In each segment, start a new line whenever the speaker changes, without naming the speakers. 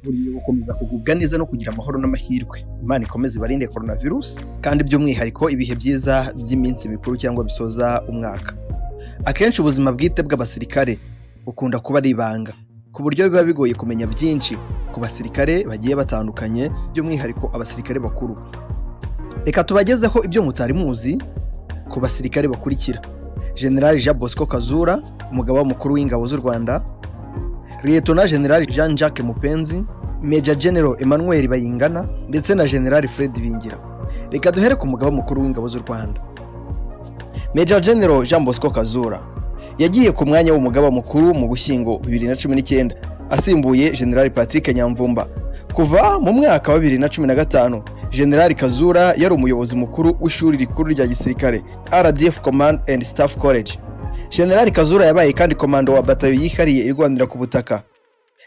buri gukomeza kugubwa neza no kugira amahoro n'amahirwe. Imana ikomeze ibarinde coronavirus kandi by'umwihariko ibihe byiza by'iminsi mikuru cyangwa bisoza umwaka. Akenshi ubuzima bwite bw'abasirikare bukunda kuba ari ibanga, ku buryo biba bigoye kumenya byinshi ku basirikare bagiye batandukanye, by'umwihariko abasirikare bakuru. Reka tubagezeho ibyo mutari muzi ku basirikare bakurikira: General Jean Bosco Kazura, umugaba mukuru w'ingabo z'u Rwanda; Lieutenant General Jean Jacques Mupenzi, Major General Emmanuel Bayingana ndetse na General Fred Bingira. Reka duhere ku mugaba mukuru w'ingabo z'u Rwanda. Major General Jean Bosco Kazura yagiye ku mwanya w'umugaba mukuru mu Gushyingo 2019 asimbuye General Patrick Nyamvumba. Kuva mu mwaka wa 2015 General Kazura yari umuyobozi mukuru w'ishuri rikuru rya gisirikare RDF Command and Staff College. General Kazura yabaye kandi komando wa batayo yihariye irwanira ku butaka.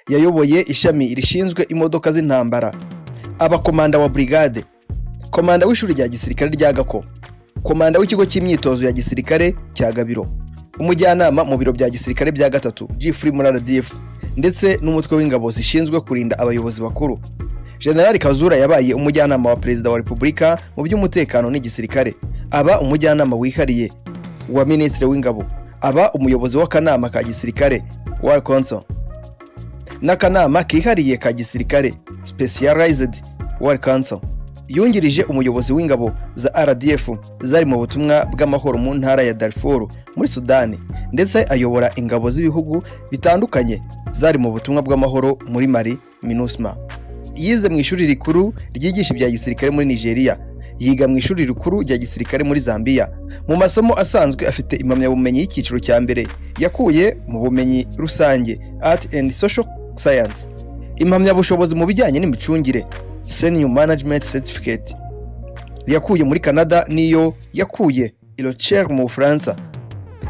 Yayoboye ishami rishinzwe imodoka z'intambara, abakomanda wa brigade, komanda w'ishuri rya gisirikare rya Gako, komanda w'ikigo cy'imyitozo ya gisirikare cya Gabiro, umujyanama mu biro bya gisirikare bya gatatu G3 muri RDF, ndetse n'umutwe w'ingabo zishinzwe kurinda abayobozi bakuru. General Kazura yabaye umujyanama wa Perezida wa Repubulika mu by'umutekano n'igisirikare, aba umujyanama wihariye wa Minisitiri w'ingabo, aba umuyobozi w'akanama ka gisirikare War Council n'akanama kihariye ka gisirikare Specialized War Council. Yungirije umuyobozi w'ingabo za RDF zari mu butumwa bw'amahoro mu ntara ya Darfur muri Sudani, ndetse ayobora ingabo z'ibihugu bitandukanye zari mu butumwa bw'amahoro muri Mali MINUSMA. Yize mu ishuri rikuru ryigisha ibya gisirikare muri Nigeria, yiga mu ishuri rikuru rya gisirikare muri Zambia. Mu masomo asanzwe afite impamyabumenyi y'icyiciro cya mbere yakuye mu bumenyi rusange Art and Social Science, impamyabushobozi mu bijyanye n'imicungire Senior Management Certificate yakuye muri Canada, niyo yakuye i Rochelle mu Bufaransa.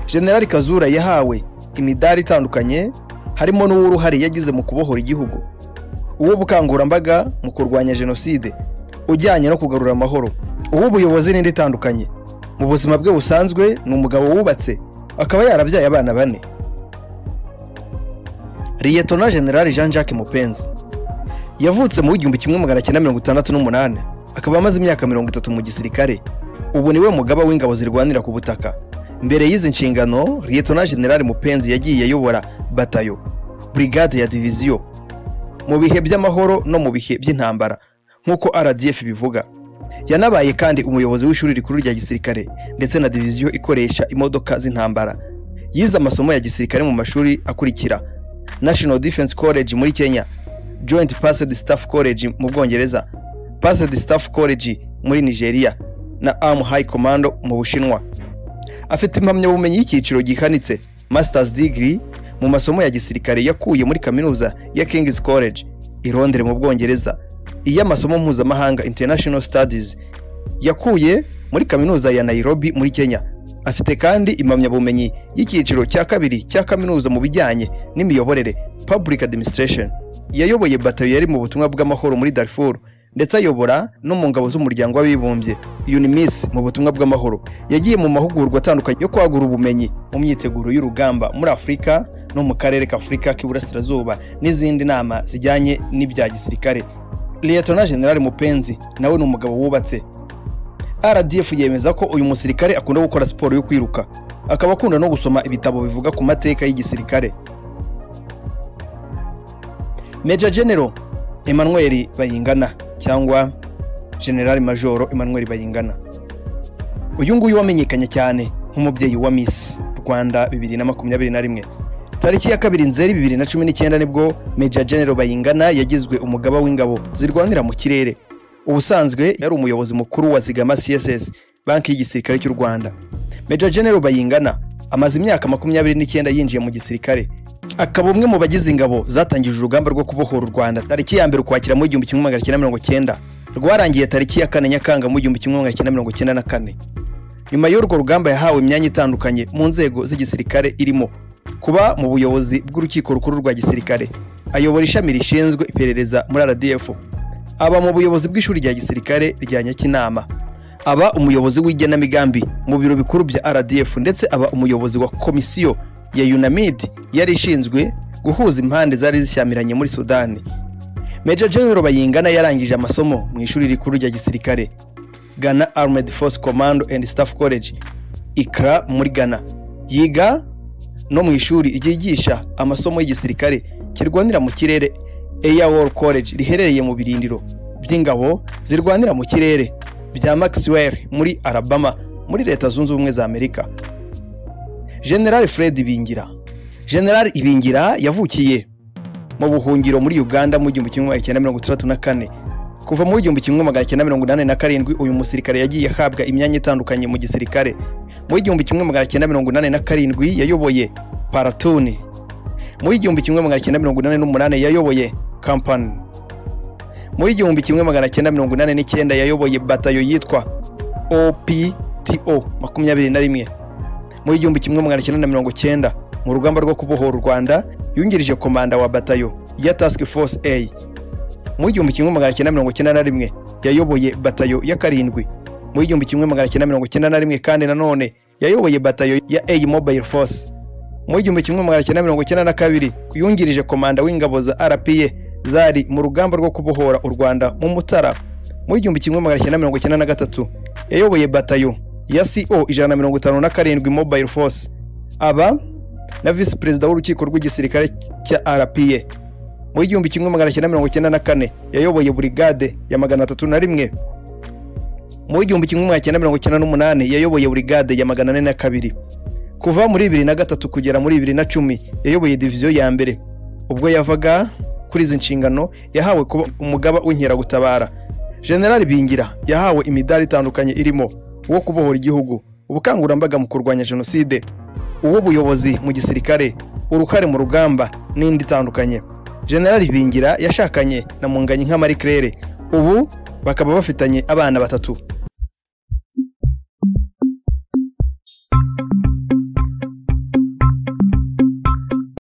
General Kazura yahawe imidari itandukanye, harimo n'uruhare yagize mu kubohora igihugu, uw'ubukangurambaga mu kurwanya jenoside, ujyanye no kugarura amahoro, uw'ubuyobozi n'indi itandukanye. Mu buzima bwe busanzwe ni umugabo wubatse, akaba yarabyaye abana 4. Lieutenant General Jean Jacques Mupenzi yavutse mu 1968, akaba amaze imyaka 30 mu gisirikare. Ubu niwe mugaba w'ingabo zirwanira ku butaka. Mbere y'izi nshingano, Lieutenant General Mupenzi yagiye ayobora batayo, brigade ya division mu bihe by'amahoro no mu bihe by'intambara nk'uko RDF bivuga. Yanabaye kandi umuyobozi w'ishuri rikuru rya gisirikare ndetse na division ikoresha imodoka z'intambara. Yize amasomo ya gisirikare mu mashuri akurikira: National Defense College muri Kenya, Joint Passed Staff College mu Bwongereza, Passed Staff College muri Nigeria na Army High Command mu Bushinwa. Afite impamyabumenyi y'icyiciro gihanitse Master's Degree mu masomo ya gisirikare yakuye muri kaminuza ya King's College i Londres mu Bwongereza, iy'amasomo mpuzamahanga International Studies yakuye muri kaminuza ya Nairobi muri Kenya. Afite kandi impamyabumenyi y'icyiciro cya kabiri cya kaminuza mu bijyanye n'imiyoborere Public Administration. Yayoboye batayo yari mu butumwa bw'amahoro muri Darfur, ndetse ayobora no mu ngabo z'umuryango w'abibumbye UNMISS mu butumwa bw'amahoro. Yagiye mu mahugurwa atandukanye yo kwagura ubumenyi mu myiteguro y'urugamba muri Afurika no mu karere ka Afurika k'Iburasirazuba n'izindi nama zijyanye n'ibya gisirikare. Lieutenant General Mupenzi nawe ni umugabo wubatse. RDF yemeza ko uyu musirikare akunda gukora siporo yo kwiruka, akaba akunda no gusoma ibitabo bivuga ku mateka y'igisirikare. Major General Emmanuel Bayingana cyangwa General Major Emmanuel Bayingana, uyu nguyu wamenyekanye cyane nk'umubyeyi wa Miss Rwanda 2021. Tariki ya 2 Nzeri 2019 nibwo Major General Bayingana yagizwe umugaba w'ingabo zirwanira mu kirere. Ubusanzwe yari umuyobozi mukuru wa Zigama CSS, banki y'igisirikare cy'u Rwanda. Major General Bayingana amaze imyaka 29 yinjiye mu gisirikare, akaba umwe mu bagize ingabo zatangije urugamba rwo kubohora u Rwanda tariki ya 1 Ukwakira mu 1990, rwarangiye tariki ya 4 Nyakanga mu 1994. Nyuma y'urwo rugamba yahawe imyanya itandukanye mu nzego z'igisirikare, irimo kuba mu buyobozi bw'urukiko rukuru rwa gisirikare, ayobora ishami rishinzwe iperereza muri RDF, aba mu buyobozi bw'ishuri rya gisirikare rya Nyakinama, aba umuyobozi w'igenamigambi mu biro bikuru bya RDF, ndetse aba umuyobozi wa komisiyo ya UNAMID yari ishinzwe guhuza impande zari zishyamiranye muri Sudani. Major General Bayingana yarangije amasomo mu ishuri rikuru rya gisirikare Ghana Armed Force Command and Staff College Accra muri Ghana. Yiga no mu ishuri ryigisha amasomo y'igisirikare kirwanira mu kirere Air War College riherereye mu birindiro by'ingabo zirwanira mu kirere bya Maxwell muri Alabama muri Leta Zunze Ubumwe za Amerika. General Fred Ibingira. General Ibingira yavukiye mu buhungiro muri Uganda mu 1964. Kuva mu 1987 uyu musirikare yagiye ahabwa imyanya itandukanye mu gisirikare. Mu 1987 yayoboye platoon. Mu 1988 yayoboye company. Mu 1989 yayoboye batayo yitwa OPTO 21. Mu 1990 mu rugamba rwo kubohora Rwanda yungirije komanda wa batayo ya Task Force A. Mu 1991 yayoboye batayo ya karindwi. Mu 1991 kandi nanone yayoboye batayo ya A Mobile Force. Mu 1992 yungirije komanda w'ingabo za RPA zari mu rugamba rwo kubohora u Rwanda mu Mutara. Mu 1993 yayoboye batayo ya CO 157 Mobile Force. Aba na Vice President w'urukiko rw'igisirikare cya RPA. Mu 1994 yayoboye brigade ya 301. Mu 1998 yayoboye brigade ya 402. Kuva muri 2003 kugera muri 2010 yayoboye division ya mbere. Ubwo yavaga kuri izi nshingano yahawe kuba umugaba w'inkeragutabara. General Bingira yahawe imidari itandukanye irimo uwo kubohora igihugu, ubukangurambaga mu kurwanya jenoside, ubuyobozi mu gisirikare, uruhare mu rugamba n'indi itandukanye. General Bingira yashakanye na Munganyi nka Marie Claire, ubu bakaba bafitanye abana batatu.